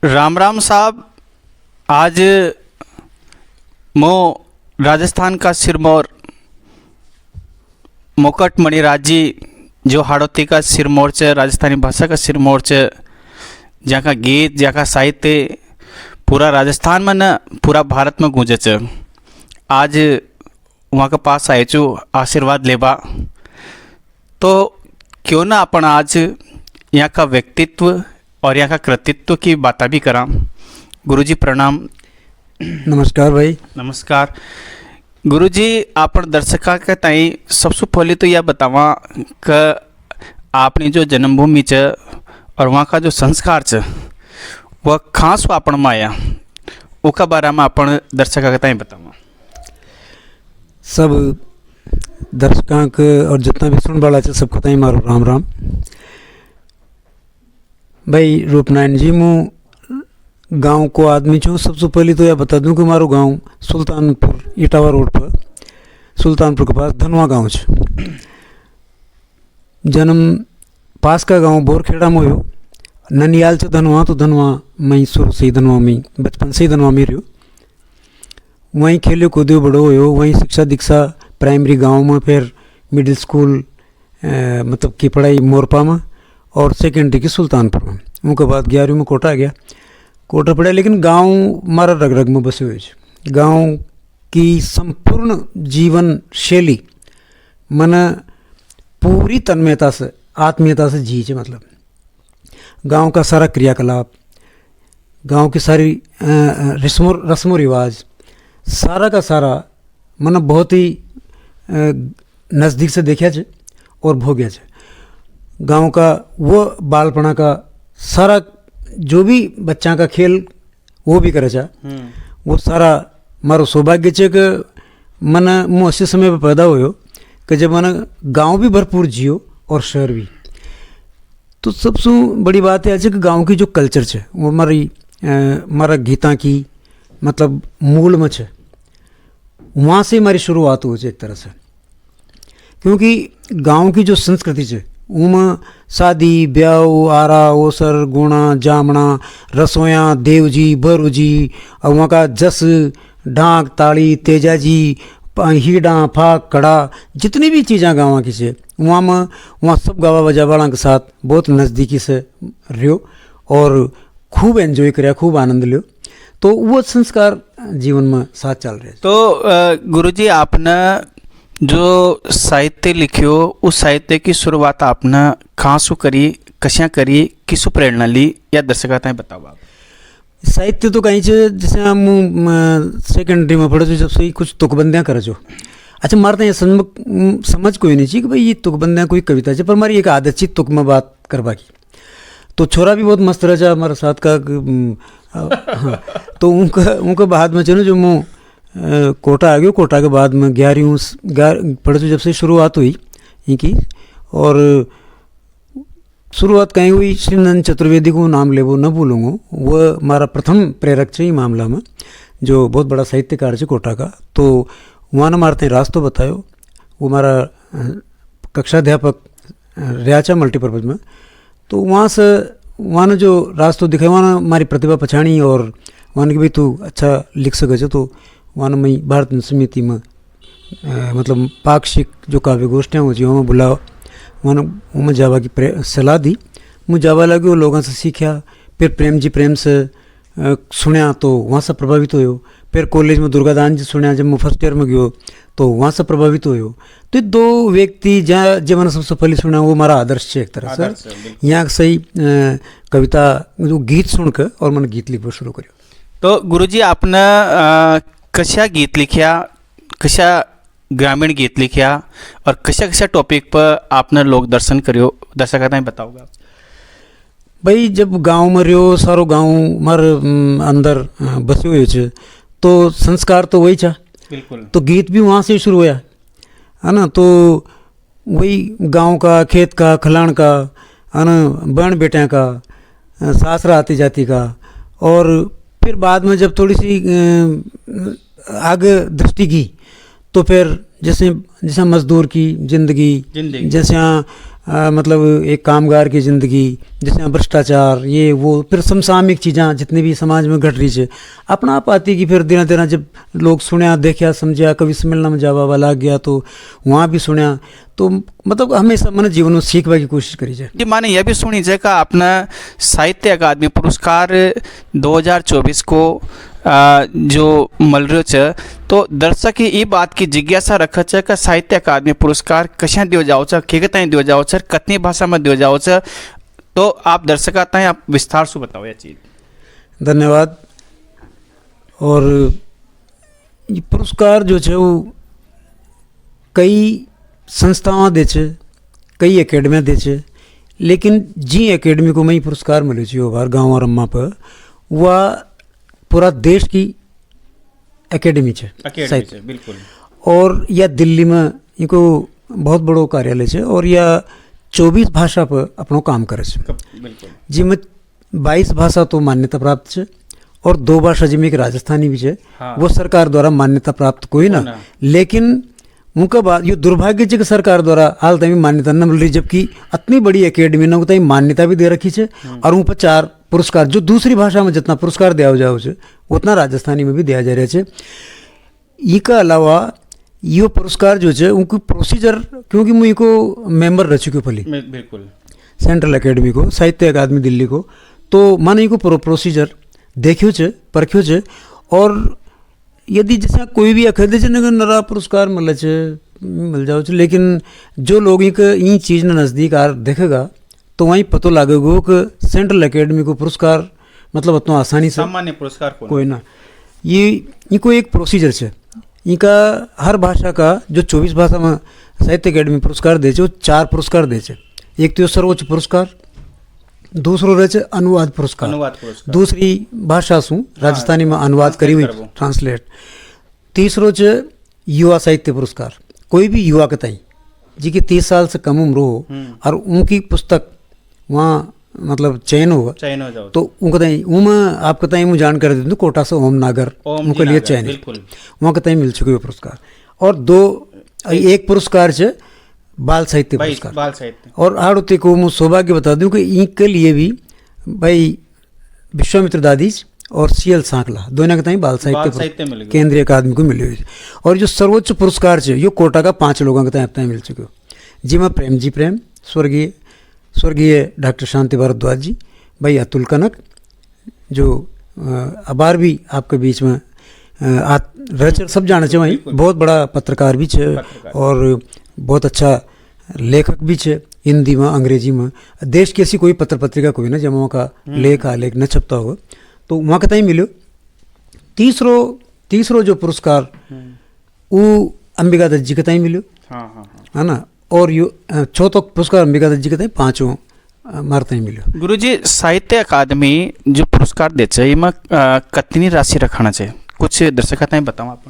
राम राम साहब। आज मो राजस्थान का सिरमौर मुकुट मणिराज जी जो हाड़ौती का सिरमौर च, राजस्थानी भाषा का सिरमौर च, जहाँ का गीत जहाँ का साहित्य पूरा राजस्थान में न पूरा भारत में गूंजे च। आज वहाँ के पास आए चु आशीर्वाद लेबा, तो क्यों ना अपन आज यहाँ का व्यक्तित्व और यहाँ का कृतित्व की बातें भी करा। गुरुजी प्रणाम। नमस्कार भाई। नमस्कार गुरुजी। आपण दर्शका के ताई सबसे पहले तो यह बतावा कि आपने जो जन्मभूमि च और वहाँ का जो संस्कार च वह खास आपण में आया, उसका बारे में अपन दर्शका के ताई बतावा। सब दर्शकांक और जितना भी सुन वाला है सबको ताई मारो राम राम। भाई रूपनारायण जी, मु गांव को आदमी छूँ। सबसे पहले तो यह बता दूं कि मारो गांव सुल्तानपुर इटावा रोड पर, सुल्तानपुर के पास धनवा गांव है। जन्म पास का गांव बोरखेड़ा में हो। ननियाल से धनवा, तो धनवा मैं शुरू से ही धनवा में, बचपन से ही धनवा में रहो। वहीं खेलो कूदो बड़ो हो। वहीं शिक्षा दीक्षा प्राइमरी गांव में, फिर मिडिल स्कूल मतलब की पढ़ाई मोरपा में और सेकेंडरी की सुल्तानपुर में। उनके बाद 11वीं में कोटा गया, कोटा पढ़ा। लेकिन गांव हमारा रग रग में बसे हुए। गांव की संपूर्ण जीवन शैली मन पूरी तन्मयता से आत्मीयता से जी है। मतलब गांव का सारा क्रियाकलाप, गांव की सारी रस्मों रिवाज, सारा का सारा मन बहुत ही नज़दीक से देखा है और भोग्या है। गांव का वो बालपना का सारा जो भी बच्चा का खेल वो भी करे चाह, वो सारा मारो सौभाग्य है कि मन मुँह ऐसे समय पर पैदा हो कि जब मन गांव भी भरपूर जियो और शहर भी। तो सबसे बड़ी बात है कि गांव की जो कल्चर है वो हमारा गीता की मतलब मूल में है। वहाँ से हमारी शुरुआत हो एक तरह से, क्योंकि गांव की जो संस्कृति है उनमें शादी ब्याह आरा ओसर गुणा जामना रसोया देव जी भरू जी और वहाँ का जस ढाक ताड़ी तेजा जी हीडा फाक कड़ा जितनी भी चीज़ें गाँव की से वहाँ सब गावा बजा वाला के साथ बहुत नज़दीकी से रहो और खूब एंजॉय कराया, खूब आनंद लियो। तो वो संस्कार जीवन में साथ चल रहे। तो गुरुजी आपने जो साहित्य लिखियो, उस साहित्य की शुरुआत आपने कहाँ से करी, कशा करी, किसु प्रेरणा ली, या दर्शकता बताओ आप। साहित्य तो कहीं से जैसे हम सेकेंडरी में पढ़े जब से ही कुछ तुकबंदियाँ करे जो। अच्छा मारते हैं समझ कोई नहीं चाहिए कि भाई ये तुकबंदियाँ कोई कविता है, पर हमारी एक आदत थी तुक में बात करवा की। तो छोरा भी बहुत मस्त रहा हमारे साथ का। हाँ, तो उनका बाद में चलो जो मुँह कोटा आ गया। कोटा के बाद में 11वीं पढ़े जब से शुरुआत हुई इनकी, और शुरुआत कहीं हुई श्रीनंद चतुर्वेदी को नाम ले वो न भूलूँगा। वह हमारा प्रथम प्रेरक है मामला में, जो बहुत बड़ा साहित्यकार है कोटा का। तो वहाँ ने मारते रास्ता बतायो। वो हमारा कक्षाध्यापक रियाचा मल्टीपर्पज़ में। तो वहाँ ने जो रास्ता दिखाया, वहाँ ने हमारी प्रतिभा पछाणी और वहाँ ने कि भाई तू अच्छा लिख सके। तो वहाँ ने मैं भारत समिति में मतलब पाक्षिक जो काव्य गोष्ठियाँ होती वहाँ बुलाओ। वहाँ जावा की सलाह दी। मुझे जावा लगे, वो लोगों से सीखा। फिर प्रेम जी प्रेम से सुनया तो वहाँ से प्रभावित हो। फिर कॉलेज में दुर्गादान जी सुनया, जब मैं फर्स्ट ईयर में गयो तो वहाँ से प्रभावित हो। तो दो व्यक्ति जहाँ जब मैंने सबसे पहले सुना वो हमारा आदर्श है एक तरह से। यहाँ सही कविता जो गीत सुनकर और मैंने गीत लिखना शुरू करो। तो गुरुजी आपने कशा गीत लिखा, कशा ग्रामीण गीत लिखा और कशा कशा टॉपिक पर आपने लोक दर्शन करियो, दर्शकता में बताओगे। भाई जब गांव में रहो, सारो गांव हमारे अंदर बसे हुए छे, तो संस्कार तो वही था। बिल्कुल। तो गीत भी वहाँ से शुरू हुआ है ना। तो वही गांव का, खेत का, खलान का, है ना, बहन बेटियाँ का, सासरा आती जाती का। और फिर बाद में जब थोड़ी सी आगे दृष्टि की तो फिर जैसे मजदूर की जिंदगी, जैसे मतलब एक कामगार की ज़िंदगी, जैसे भ्रष्टाचार, ये वो, फिर समसामयिक चीज़ां जितनी भी समाज में घट रही है, अपना आप आती कि फिर दिन दिन जब लोग सुनया देखा समझा, कवि सम्मेलन में जावा वाला गया तो वहाँ भी सुनया, तो मतलब हमेशा मैंने जीवन में सीखने की कोशिश करी जाए। जी माने यह भी सुनी जाए का अपना साहित्य अकादमी पुरस्कार 2024 को जो मिल रहा है, तो दर्शक ये बात की जिज्ञासा रख है कि साहित्य अकादमी पुरस्कार कशा दियो जाओ छे, के ताई दियो जाओ छे, कतनी भाषा में दियो जाओ छे, तो आप दर्शक ताई आप विस्तार से बताओ ये चीज़। धन्यवाद। और ये पुरस्कार जो है वो कई संस्थावां दे छे, कई एकेडमियाँ दे छे, लेकिन जी एकेडमी को मैं पुरस्कार मिले छे बार गाँव और अम्मा पर, वह पूरा देश की एकेडमी छे साहित्य, बिल्कुल। और यह दिल्ली में इनको बहुत बड़ो कार्यालय है, और यह 24 भाषा पर अपनो काम करे छे, जिसमें 22 भाषा तो मान्यता प्राप्त है, और 2 भाषा जिसमें एक राजस्थानी भी है। हाँ। वो सरकार द्वारा मान्यता प्राप्त कोई ना, लेकिन उनका बात ये दुर्भाग्य है कि सरकार द्वारा हाल तक मान्यता न मिल रही, जबकि इतनी बड़ी एकेडमी ने उतनी मान्यता भी दे रखी है, और उन पर 4 पुरस्कार जो दूसरी भाषा में जितना पुरस्कार दिया जाओ छे उतना राजस्थानी में भी दिया जा रहा है। इसका अलावा ये पुरस्कार जो है उनकी प्रोसीजर, क्योंकि मुझे को मेंबर रह चुके पहले बिल्कुल सेंट्रल एकेडमी को, साहित्य अकादमी दिल्ली को, तो मैंने इनको प्रोसीजर देखियो छे, परखियो छे, और यदि जैसे कोई भी अखदे छे नरा पुरस्कार मिल जाओ छे, लेकिन जो लोग इन चीज़ ने नज़दीक आ देखेगा तो वहीं पता लगेगा कि सेंट्रल एकेडमी को पुरस्कार मतलब इतना आसानी से सामान्य पुरस्कार कोई ना, ये इनको एक प्रोसीजर है। इनका हर भाषा का जो 24 भाषा में साहित्य अकेडमी पुरस्कार दे वो 4 पुरस्कार दे। एक तो सर्वोच्च पुरस्कार, दूसरो रहे अनुवाद पुरस्कार, दूसरी भाषा सु राजस्थानी में अनुवाद करी हुई ट्रांसलेट, तीसरो है युवा साहित्य पुरस्कार, कोई भी युवा के ताई जी की 30 साल से कम उम्र हो और उनकी पुस्तक वहाँ मतलब चयन होगा, तो उनका ताई उनमें आपके ताई मुझे जानकारी दे दूँ, कोटा से ओम नागर उनके लिए चयन वहाँ के ताई मिल चुके हुए पुरस्कार, और एक पुरस्कार है बाल साहित्य पुरस्कार, और आड़ोती को मैं सौभाग्य बता दूं कि इनके लिए भी भाई विश्वामित्र दादीज और CL सांकला दोनों के ताई बाल साहित्य केंद्रीय अकादमी को मिली हुई। और जो सर्वोच्च पुरस्कार है ये कोटा का 5 लोगों के ताई अब तक मिल चुके हो, जिसमें प्रेम जी प्रेम, स्वर्गीय डॉक्टर शांति भारद्वाज जी, भाई अतुल कनक जो अबार भी आपके बीच में सब जाने चाहिए, वहीं बहुत बड़ा पत्रकार भी है और बहुत अच्छा लेखक भी है, हिंदी में अंग्रेजी में, देश की ऐसी कोई पत्र पत्रिका कोई ना जब वहाँ का लेख आलेख न छपता होगा, तो वहाँ का ताई मिलो। तीसरो जो पुरस्कार वो अंबिका दत्त जी के ताई मिलो, है ना, और यो चौथो पुरस्कार अंबिका दत्त जी के ताई, 5वां मारे ताई मिलो। गुरुजी साहित्य अकादमी जो पुरस्कार देते इनमें कितनी राशि रखना चाहिए, कुछ दर्शक ताई बताओ आप।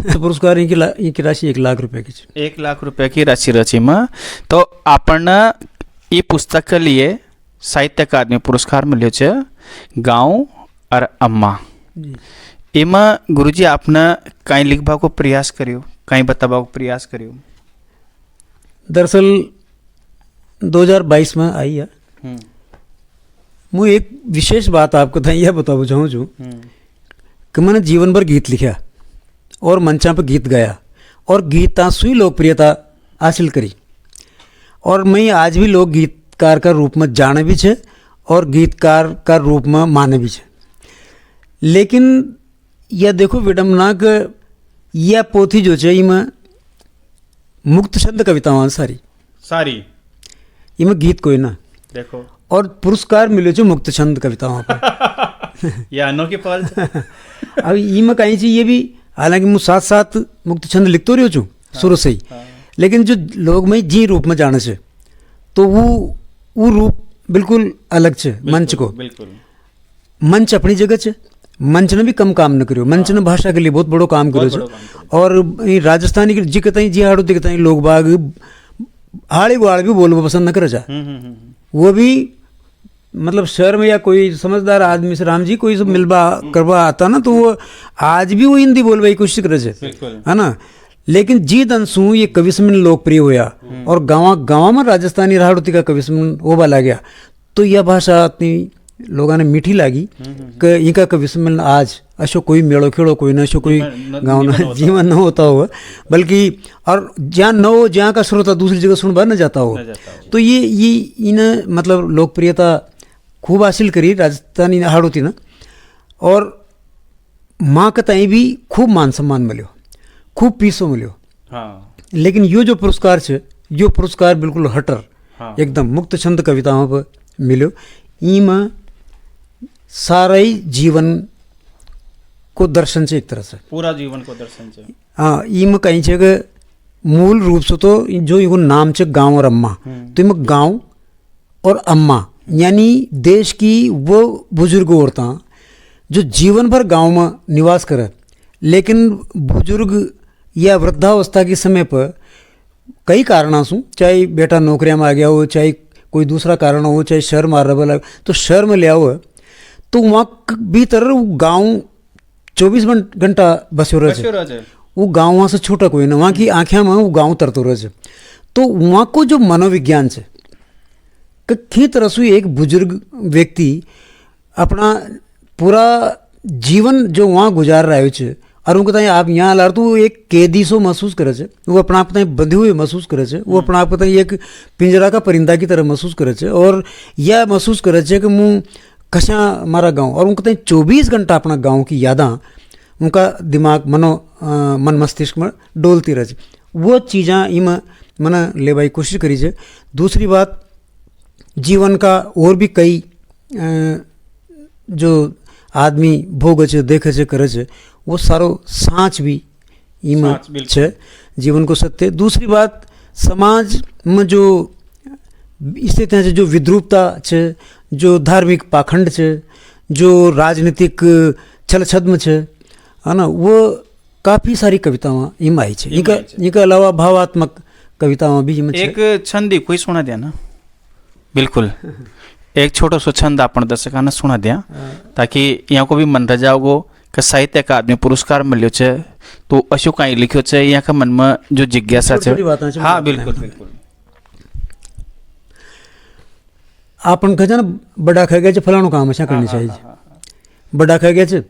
तो पुरस्कार इनकी राशि 1 लाख रुपए की 1 लाख रुपए की राशि रची में, तो अपन ये पुस्तक के लिए साहित्य अकादमी पुरस्कार मिलो है गाँव और अम्मा। इमें गुरुजी आपने कहीं लिखवा को प्रयास करियो, कहीं बतावा को प्रयास करियो? दरअसल 2022 में आई है। मैं एक विशेष बात आपको था यह बताना चाहूँ जो कि मैंने जीवन भर गीत लिखा और मंचा पर गीत गाया और गीता सुई लोकप्रियता हासिल करी, और मैं आज भी लोक गीतकार का रूप में जाने भी छे और गीतकार का रूप में माने भी छे। लेकिन यह देखो विडम्बना कि यह पोथी जो है इमें मुक्त छंद कवितावां सारी इमें गीत कोई ना देखो, और पुरस्कार मिले जो मुक्त छंद कविताओं पर यह अनोखी पहल। अब इमें कहीं चाहिए भी, हालांकि मैं साथ साथ मुक्त छंद लिखते रहो छू शुरू से ही, लेकिन जो लोग में जी रूप में जाने से तो वो रूप बिल्कुल अलग है। मंच को मंच अपनी जगह है, मंच ने भी कम काम न करो, मंच ने भाषा के लिए बहुत बड़ो काम करो, और राजस्थानी के जी कतई जी हाड़ो दिखता लोग बाग हाड़ी गुआड़ भी बोलबो पसंद न करे जा, वो भी मतलब शहर में या कोई समझदार आदमी से राम जी कोई सब मिलवा करवा आता ना, तो वो आज भी वो हिंदी बोलने की कोशिश करे है ना। लेकिन जी दंसू ये कवि सम्मेलन लोकप्रिय होया और गाँव गाँव में राजस्थानी राहड़ोती का कवि सम्मेलन वो वाला गया, तो यह भाषा इतनी लोगों ने मीठी लागी कि इनका कवि सम्मेलन आज अशो कोई मेड़ो खेड़ो कोई न अशो कोई गाँव न जीवन न होता हो, बल्कि और जहाँ न हो जहाँ का श्रोता दूसरी जगह सुनवा न जाता हो। तो ये इन मतलब लोकप्रियता खूब हासिल करी राजस्थानी हाड़ोती ना, और माँ का तई भी खूब मान सम्मान मिलो, खूब पीसो मिलो। हाँ। लेकिन यो जो पुरस्कार छे, यो पुरस्कार बिल्कुल हटर, हाँ। एकदम मुक्त छंद कविताओं पर मिलो। इमा सारा ही जीवन को दर्शन से एक तरह से पूरा जीवन को दर्शन से। हाँ, इमा कहीं छे कि मूल रूप से तो जो इनको नाम छे गांव और अम्मा, तो इमा गांव और अम्मा यानी देश की वो बुजुर्ग औरतां जो जीवन भर गांव में निवास करे, लेकिन बुजुर्ग या वृद्धावस्था के समय पर कई कारणों से, चाहे बेटा नौकरियां में आ गया हो, चाहे कोई दूसरा कारण हो, चाहे शहर में रहा तो शहर में ले आओ, तो वहाँ भीतर गांव 24 घंटा बसो रहे, वो गांव वहाँ से छोटा कोई ना, वहाँ की आँखें में वो गांव तरतो रहे। तो वहाँ को जो मनोविज्ञान से कई तरह से एक बुजुर्ग व्यक्ति अपना पूरा जीवन जो वहाँ गुजार रहा है और उनको बताइए आप यहाँ ला तो वो एक कैदी सो महसूस करे छे, वो अपना आप बंधे हुए महसूस करे छे, वो अपना आप एक पिंजरा का परिंदा की तरह महसूस करे छे, और यह महसूस करे छे कि मुँह कशा हमारा गांव, और उनको 24 घंटा अपना गांव की यादा उनका दिमाग मन मस्तिष्क में डोलती रहे। वो चीज़ा इम मैंने ले भाई कोशिश करी है। दूसरी बात, जीवन का और भी कई जो आदमी भोग छे, देखे छे, करे छे, वो सारो साँच भी इम छे जीवन को सत्य। दूसरी बात, समाज में जो स्थितियाँ छे, जो विद्रूपता छे, जो धार्मिक पाखंड छे, जो राजनीतिक छल छद्म छे, है ना, वो काफ़ी सारी कविताएं इम आई छे। इनका अलावा भावात्मक कविताएं भी इम छे। एक छंद ही कोई सुना दिया ना, बिल्कुल एक छोटो सो छंद आपण दर्शकांना सुना दिया, ताकि यहाँ को भी मन रह जाओगो कि साहित्य अकादमी पुरस्कार मिलो छे तो अशो कहीं लिखो छे, यहाँ का मन में जो जिज्ञासा छे। हाँ बिल्कुल बिल्कुल। आपन कहे ना बड़ा खा गया फलाणु काम अच्छा करनी चाहिए, बड़ा खा गया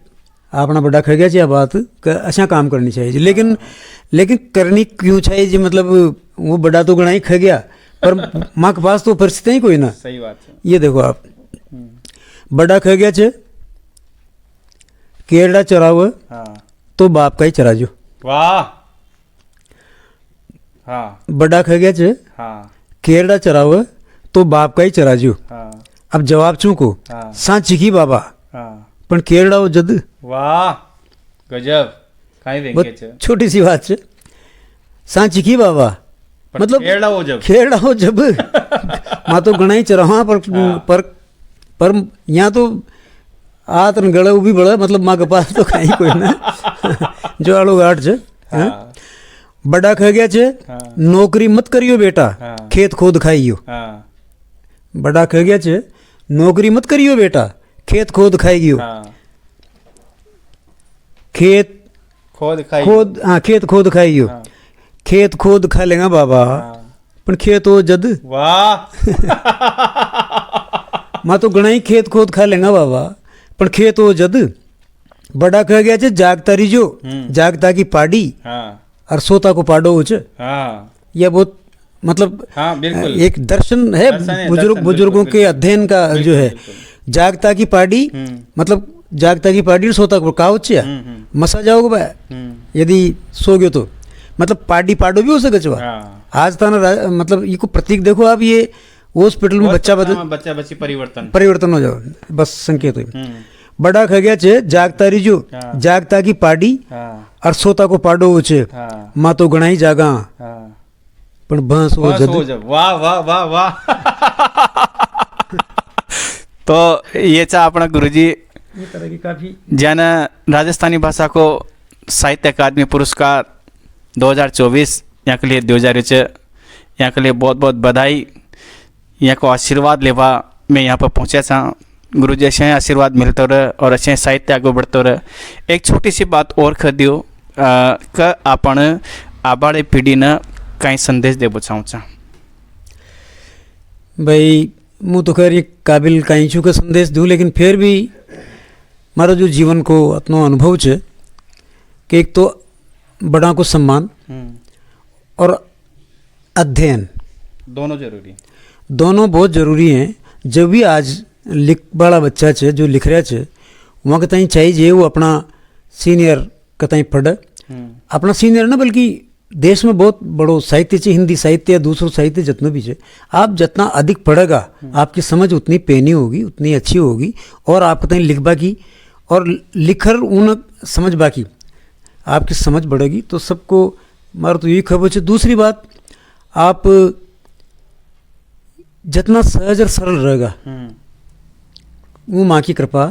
अपना बड़ा खा गया या बात अच्छा काम करनी चाहिए, लेकिन करनी क्यों चाहिए, मतलब वो बड़ा तो गणा ही खा गया पर माँ के पास तो परिस्थिति ही कोई ना। सही बात है। ये देखो आप, बड़ा खा गया केरड़ा चराव, हाँ। तो बाप का ही चराजो। वाह। हाँ। बड़ा खा गया हाँ। केरड़ा चराव, तो बाप का ही चराजो। हाँ। अब जवाब चूको, हाँ। सांची की बाबा, हाँ। पण केरड़ा वो जद। वाह गजब, काई देंगे छे, छोटी सी बात है, सांची की बाबा मतलब खेड़ा हो जब माँ तो गणा ही चरहा पर यहाँ तो आतन गड़ा भी बड़ा, मतलब माँ के पास तो कहीं कोई ना जो आड़ो गाट छे। हाँ। बड़ा खा गया छे, हाँ। नौकरी मत करियो बेटा, हाँ। खेत खोद खाइयो। हाँ। बड़ा खा गया छे, नौकरी मत करियो बेटा, खेत खोद खाइयो। हाँ। खेत खोद खाइयो। हाँ। खेत खोद खा लेगा बाबा, हाँ। पर खेत हो जद। वाह माँ तो गणा ही खेत खोद खा लेगा बाबा, पर खेत हो जद। बड़ा कह गया छे जागता रिजो, जागता की पाड़ी, हाँ। और सोता को पाडो हो छे। हाँ। यह बहुत मतलब, हाँ, एक दर्शन है बुजुर्गों के अध्ययन का जो है। जागता की पाड़ी मतलब जागता की पाड़ी सोता को का होचे, मसा जाओगे भाई यदि सो गयो तो, मतलब पाडी पाडो भी हो सके छे। आज ता मतलब ये को प्रतीक देखो आप, ये हॉस्पिटल में बच्चा बच्ची परिवर्तन हो जाओ, बस संकेत हो। बड़ा खा गया छे जागता रिजो, जागता की पाडी, और सोता को पाडो हो छे, माँ तो गणा ही जागा, पर भैंस हो जब। वाह वाह वाह वाह तो ये चा अपना गुरुजी ये तरह की काफी जन राजस्थानी भाषा को साहित्य अकादमी पुरस्कार 2024 यहाँ के लिए 2000 यहाँ के लिए बहुत बहुत बधाई। यहाँ को आशीर्वाद लेवा मैं यहाँ पर पहुँचा था, गुरु जी ऐसे आशीर्वाद मिलते रहे और ऐसे साहित्य आगे बढ़ते रहे। एक छोटी सी बात और कर दियो कि अपन आबाळे पिढीनं काही संदेश देवो चाहूँचा। भाई मुँह तो खैर ये काबिल कहीं चू का संदेश दूँ, लेकिन फिर भी मारो जो जीवन को अपनो अनुभव है कि एक तो बड़ा को सम्मान और अध्ययन दोनों जरूरी, दोनों बहुत ज़रूरी हैं। जब भी आज लिख बड़ा बच्चा है जो लिख रहा है वहाँ के ताई चाहिए वो अपना सीनियर का ताई पढ़े, अपना सीनियर ना बल्कि देश में बहुत बड़ो साहित्य है, हिंदी साहित्य या दूसरों साहित्य जितना भी है, आप जितना अधिक पढ़ेगा आपकी समझ उतनी पेनी होगी, उतनी अच्छी होगी, और आपको ताई लिखबा की और लिखर उन समझ बाकी आपकी समझ बढ़ेगी। तो सबको मारो तो यही खबर है। दूसरी बात, आप जितना सहज और सरल रहेगा वो माँ की कृपा,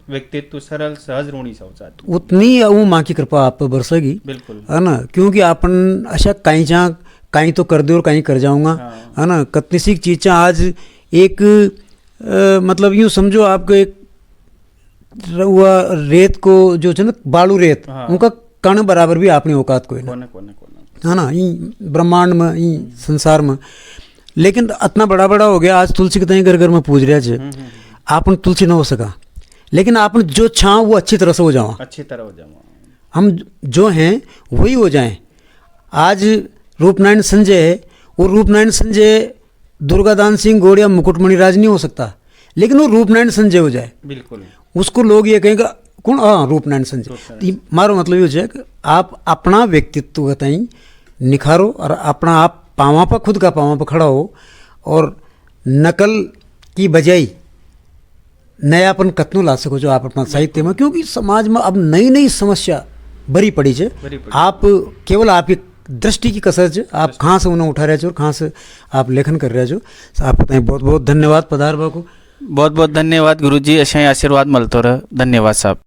व्यक्तित्व सरल सहज रोणी शौचात उतनी वो माँ की कृपा आप पर बरसेगी, बिल्कुल है ना। क्योंकि अपन अच्छा कहीं जहाँ कहीं तो कर दे और कहीं कर जाऊँगा, है ना। कितनी सी चीज़ें आज एक मतलब यूँ समझो आपको एक हुआ रेत को जो है ना बालू रेत, उनका कण बराबर भी आपने औकात कोई ना, है ना, ब्रह्मांड में संसार में। लेकिन इतना बड़ा बड़ा हो गया आज तुलसी के तई घर घर में पूज रहा है, आपन तुलसी ना हो सका, लेकिन आपन जो छाँव वो अच्छी तरह से हो जाओ, अच्छी तरह हो जाओ, हम जो हैं वही हो जाएं। आज रूपनारायण संजय है, वो रूपनारायण संजय दुर्गादान सिंह गौड़िया मुकुटमणि राज नहीं हो सकता, लेकिन वो रूपनारायण संजय हो जाए, बिल्कुल उसको लोग ये कहेंगे कौन, हाँ रूपनारायण संजय। मारो मतलब ये है कि आप अपना व्यक्तित्व बताई निखारो और अपना आप पाँव पर खुद का पाँव पर खड़ा हो, और नकल की बजाय नयापन कतनो ला सको जो आप अपना साहित्य में। क्योंकि समाज में अब नई नई समस्या भरी पड़ी है, आप केवल आपकी दृष्टि की कसरत है, आप कहाँ से उन्हें उठा रहे हो और कहाँ से आप लेखन कर रहे हो। आप बताएं, बहुत बहुत धन्यवाद पधार को, बहुत बहुत धन्यवाद गुरुजी, अशा आशीर्वाद मिलतो रह, धन्यवाद साहब।